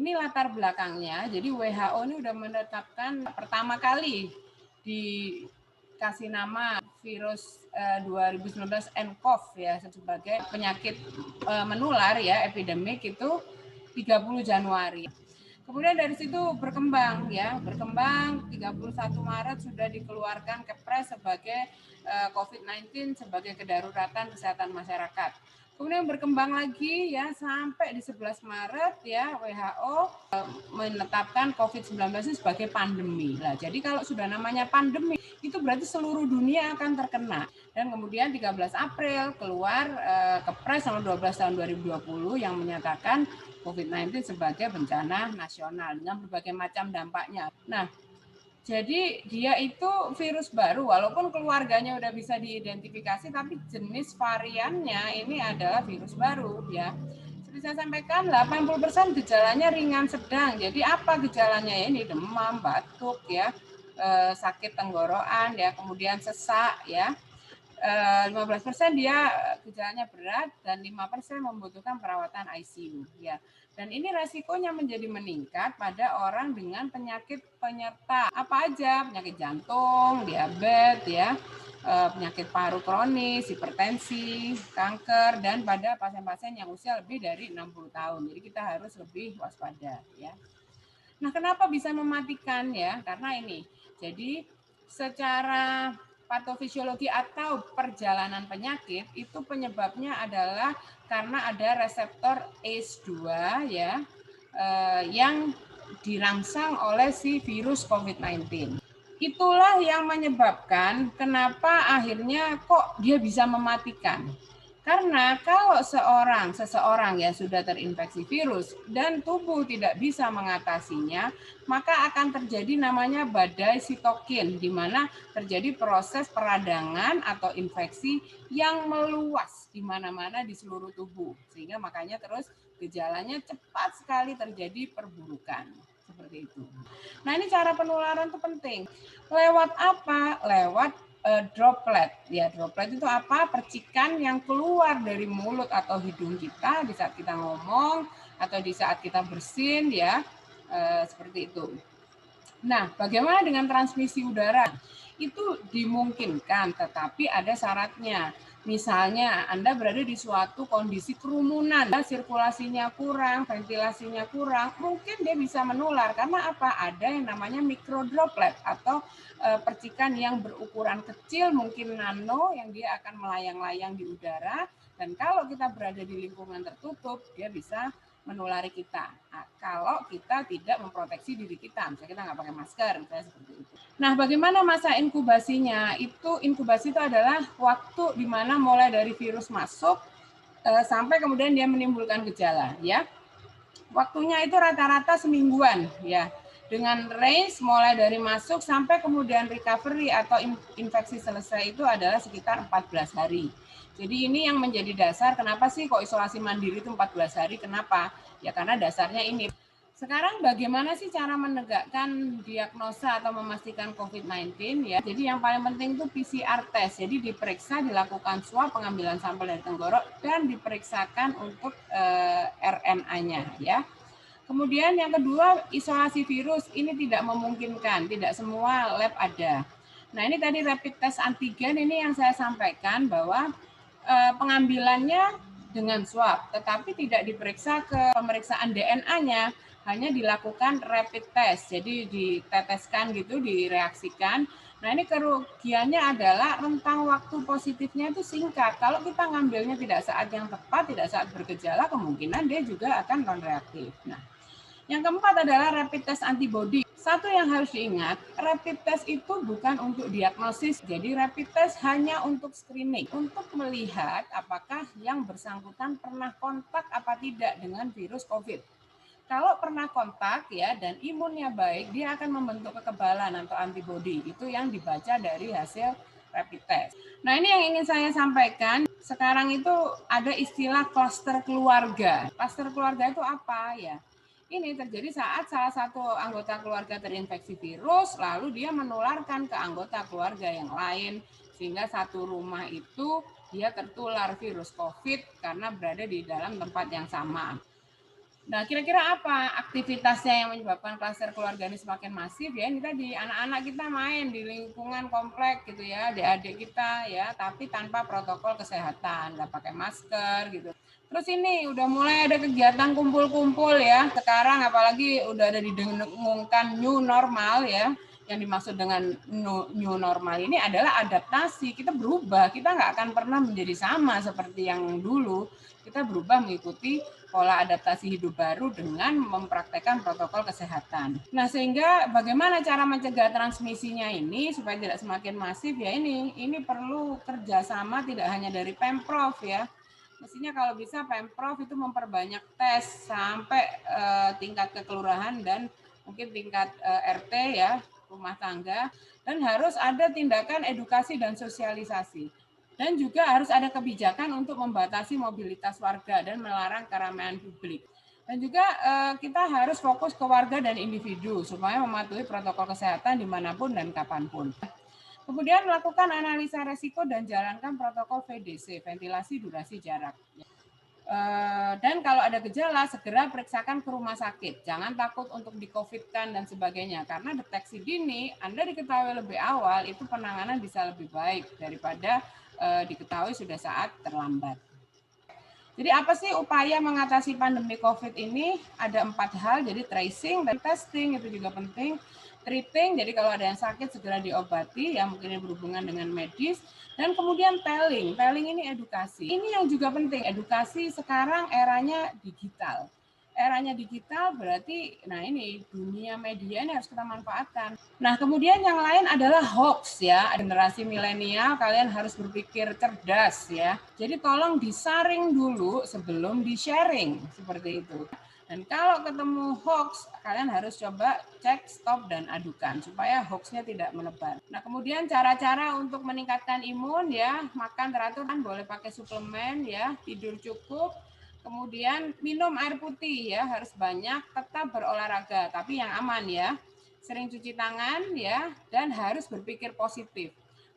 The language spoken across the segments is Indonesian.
Ini latar belakangnya, jadi WHO ini udah menetapkan pertama kali dikasih nama virus 2019 nCoV ya sebagai penyakit menular ya epidemik itu 30 Januari. Kemudian dari situ berkembang 31 Maret sudah dikeluarkan Kepres sebagai COVID-19 sebagai kedaruratan kesehatan masyarakat. Kemudian berkembang lagi ya sampai di 11 Maret ya WHO menetapkan COVID-19 sebagai pandemi. Nah, jadi kalau sudah namanya pandemi itu berarti seluruh dunia akan terkena. Dan kemudian 13 April keluar Kepres nomor 12 tahun 2020 yang menyatakan COVID-19 sebagai bencana nasional dengan berbagai macam dampaknya. Nah, jadi dia itu virus baru, walaupun keluarganya udah bisa diidentifikasi, tapi jenis variannya ini adalah virus baru ya. Seperti saya sampaikan, 80% gejalanya ringan sedang. Jadi apa gejalanya ini? Demam, batuk ya, sakit tenggorokan ya, kemudian sesak ya. 15% dia gejalanya berat dan 5% membutuhkan perawatan ICU ya. Dan ini resikonya menjadi meningkat pada orang dengan penyakit penyerta apa aja, penyakit jantung, diabetes ya, penyakit paru kronis, hipertensi, kanker, dan pada pasien-pasien yang usia lebih dari 60 tahun. Jadi kita harus lebih waspada ya. Nah, kenapa bisa mematikan ya? Karena ini. Jadi secara patofisiologi atau perjalanan penyakit itu penyebabnya adalah karena ada reseptor ACE2 ya yang dirangsang oleh si virus COVID-19. Itulah yang menyebabkan kenapa akhirnya kok dia bisa mematikan. Karena kalau seseorang ya sudah terinfeksi virus dan tubuh tidak bisa mengatasinya, maka akan terjadi namanya badai sitokin, di mana terjadi proses peradangan atau infeksi yang meluas di mana-mana di seluruh tubuh. Sehingga makanya terus gejalanya cepat sekali terjadi perburukan. Seperti itu. Nah, ini cara penularan itu penting. Lewat apa? Lewat droplet. Ya, droplet itu apa? Percikan yang keluar dari mulut atau hidung kita di saat kita ngomong atau di saat kita bersin ya. Seperti itu. Nah, bagaimana dengan transmisi udara? Itu dimungkinkan, tetapi ada syaratnya. Misalnya Anda berada di suatu kondisi kerumunan, sirkulasinya kurang, ventilasinya kurang, mungkin dia bisa menular. Karena apa? Ada yang namanya mikrodroplet atau percikan yang berukuran kecil, mungkin nano, yang dia akan melayang-layang di udara. Dan kalau kita berada di lingkungan tertutup, dia bisa menulari kita. Nah, kalau kita tidak memproteksi diri kita, misalnya kita nggak pakai masker, misalnya seperti itu. Nah, bagaimana masa inkubasinya? Inkubasi itu adalah waktu di mana mulai dari virus masuk sampai kemudian dia menimbulkan gejala, ya. Waktunya itu rata-rata semingguan, ya. Dengan range mulai dari masuk sampai kemudian recovery atau infeksi selesai itu adalah sekitar 14 hari. Jadi ini yang menjadi dasar kenapa sih kok isolasi mandiri itu 14 hari, kenapa? Ya karena dasarnya ini. Sekarang bagaimana sih cara menegakkan diagnosa atau memastikan COVID-19 ya? Jadi yang paling penting itu PCR test. Jadi diperiksa, dilakukan swab, pengambilan sampel dari tenggorok dan diperiksakan untuk RNA-nya ya. Kemudian yang kedua, isolasi virus ini tidak memungkinkan, tidak semua lab ada. Nah, ini tadi rapid test antigen ini yang saya sampaikan bahwa pengambilannya dengan swab, tetapi tidak diperiksa ke pemeriksaan DNA-nya, hanya dilakukan rapid test. Jadi diteteskan gitu, direaksikan. Nah, ini kerugiannya adalah rentang waktu positifnya itu singkat. Kalau kita ngambilnya tidak saat yang tepat, tidak saat bergejala, kemungkinan dia juga akan non-reaktif. Nah, yang keempat adalah rapid test antibody. Satu yang harus diingat, rapid test itu bukan untuk diagnosis. Jadi rapid test hanya untuk screening, untuk melihat apakah yang bersangkutan pernah kontak apa tidak dengan virus COVID. Kalau pernah kontak ya dan imunnya baik, dia akan membentuk kekebalan atau antibody. Itu yang dibaca dari hasil rapid test. Nah, ini yang ingin saya sampaikan. Sekarang itu ada istilah klaster keluarga. Klaster keluarga itu apa ya? Ini terjadi saat salah satu anggota keluarga terinfeksi virus, lalu dia menularkan ke anggota keluarga yang lain, sehingga satu rumah itu dia tertular virus COVID karena berada di dalam tempat yang sama. Nah, kira-kira apa aktivitasnya yang menyebabkan klaster keluarga ini semakin masif? Ya, ini tadi anak-anak kita main di lingkungan komplek gitu ya, adik-adik kita ya, tapi tanpa protokol kesehatan, nggak pakai masker gitu. Terus ini udah mulai ada kegiatan kumpul-kumpul ya. Sekarang apalagi udah ada didengungkan new normal ya. Yang dimaksud dengan new normal ini adalah adaptasi. Kita berubah, kita nggak akan pernah menjadi sama seperti yang dulu. Kita berubah mengikuti pola adaptasi hidup baru dengan mempraktekkan protokol kesehatan. Nah, sehingga bagaimana cara mencegah transmisinya ini supaya tidak semakin masif ya ini perlu kerjasama tidak hanya dari Pemprov ya. Mestinya kalau bisa Pemprov itu memperbanyak tes sampai tingkat kekelurahan dan mungkin tingkat RT ya, rumah tangga, dan harus ada tindakan edukasi dan sosialisasi. Dan juga harus ada kebijakan untuk membatasi mobilitas warga dan melarang keramaian publik. Dan juga kita harus fokus ke warga dan individu supaya mematuhi protokol kesehatan dimanapun dan kapanpun. Kemudian melakukan analisa resiko dan jalankan protokol VDC, ventilasi durasi jarak. Dan kalau ada gejala, segera periksakan ke rumah sakit. Jangan takut untuk di-COVID-kan dan sebagainya. Karena deteksi dini, Anda diketahui lebih awal, itu penanganan bisa lebih baik daripada diketahui sudah saat terlambat. Jadi apa sih upaya mengatasi pandemi COVID ini? Ada 4 hal, jadi tracing dan testing itu juga penting. Treating, jadi kalau ada yang sakit segera diobati, yang mungkin berhubungan dengan medis. Dan kemudian telling ini edukasi. Ini yang juga penting, edukasi sekarang eranya digital. Eranya digital berarti, nah ini dunia media ini harus kita manfaatkan. Nah kemudian yang lain adalah hoax ya, generasi milenial kalian harus berpikir cerdas ya. Jadi tolong disaring dulu sebelum di-sharing, seperti itu. Dan kalau ketemu hoax, kalian harus coba cek, stop, dan adukan supaya hoaxnya tidak menebar. Nah, kemudian cara-cara untuk meningkatkan imun ya, makan teratur, kan boleh pakai suplemen ya, tidur cukup, kemudian minum air putih ya, harus banyak, tetap berolahraga, tapi yang aman ya. Sering cuci tangan ya, dan harus berpikir positif.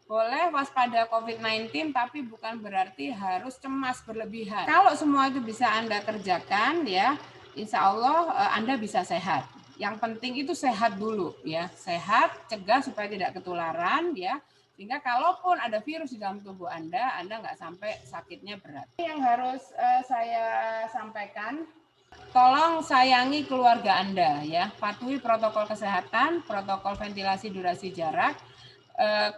Boleh waspada COVID-19, tapi bukan berarti harus cemas berlebihan. Kalau semua itu bisa Anda kerjakan ya, insya Allah Anda bisa sehat. Yang penting itu sehat dulu ya, sehat, cegah supaya tidak ketularan ya, sehingga kalaupun ada virus di dalam tubuh Anda nggak sampai sakitnya berat. Yang harus saya sampaikan, tolong sayangi keluarga Anda ya, patuhi protokol kesehatan, protokol ventilasi durasi jarak,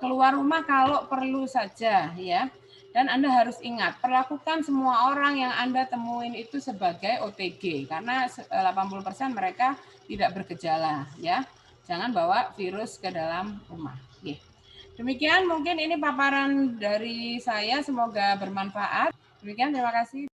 keluar rumah kalau perlu saja ya. Dan Anda harus ingat, perlakukan semua orang yang Anda temuin itu sebagai OTG karena 80% mereka tidak bergejala ya. Jangan bawa virus ke dalam rumah. Oke. Demikian mungkin ini paparan dari saya, semoga bermanfaat. Demikian, terima kasih.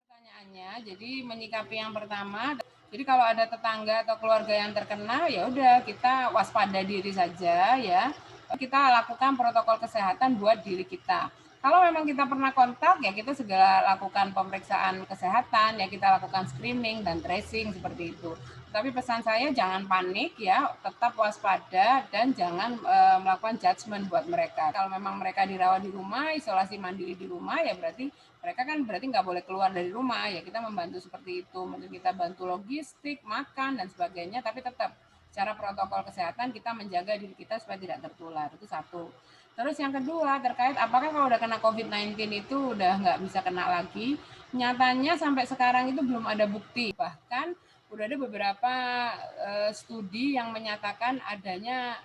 Pertanyaannya, jadi menyikapi yang pertama, jadi kalau ada tetangga atau keluarga yang terkena, ya udah kita waspada diri saja ya. Kita lakukan protokol kesehatan buat diri kita. Kalau memang kita pernah kontak, ya kita segera lakukan pemeriksaan kesehatan, ya kita lakukan screening dan tracing seperti itu. Tapi pesan saya jangan panik ya, tetap waspada dan jangan melakukan judgement buat mereka. Kalau memang mereka dirawat di rumah, isolasi mandiri di rumah, ya berarti mereka kan berarti nggak boleh keluar dari rumah ya, kita membantu seperti itu, mungkin kita bantu logistik, makan dan sebagainya, tapi tetap secara protokol kesehatan kita menjaga diri kita supaya tidak tertular, itu satu. Terus yang kedua terkait apakah kalau udah kena COVID-19 itu udah nggak bisa kena lagi, nyatanya sampai sekarang itu belum ada bukti, bahkan udah ada beberapa studi yang menyatakan adanya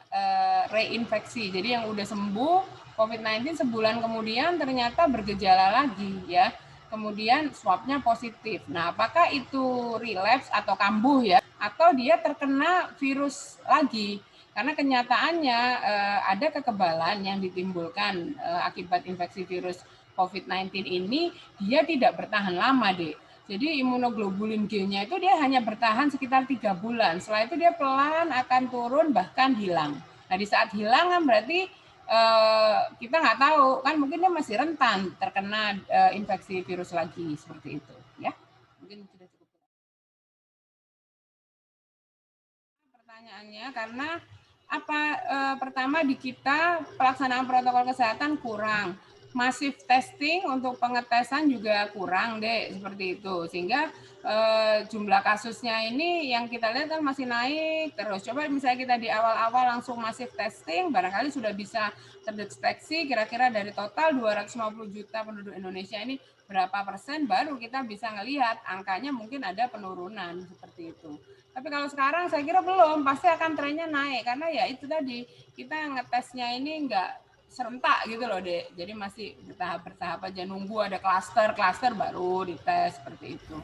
reinfeksi, jadi yang udah sembuh COVID-19 sebulan kemudian ternyata bergejala lagi ya. Kemudian swabnya positif. Nah, apakah itu relapse atau kambuh ya? Atau dia terkena virus lagi? Karena kenyataannya ada kekebalan yang ditimbulkan akibat infeksi virus COVID-19 ini, dia tidak bertahan lama, Dek. Jadi imunoglobulin G-nya itu dia hanya bertahan sekitar 3 bulan. Setelah itu dia pelan akan turun bahkan hilang. Nah, di saat hilang kan berarti kita nggak tahu kan, mungkin dia masih rentan terkena infeksi virus lagi seperti itu ya. Mungkin sudah cukup pertanyaannya, karena pertama di kita pelaksanaan protokol kesehatan kurang, masif testing untuk pengetesan juga kurang deh seperti itu, sehingga jumlah kasusnya ini yang kita lihat kan masih naik terus. Coba misalnya kita di awal-awal langsung masif testing, barangkali sudah bisa terdeteksi kira-kira dari total 250 juta penduduk Indonesia ini berapa persen, baru kita bisa ngelihat angkanya mungkin ada penurunan seperti itu. Tapi kalau sekarang saya kira belum, pasti akan trennya naik karena ya itu tadi kita ngetesnya ini nggak serentak gitu loh Dek. Jadi masih bertahap-bertahap aja, nunggu ada klaster baru dites seperti itu.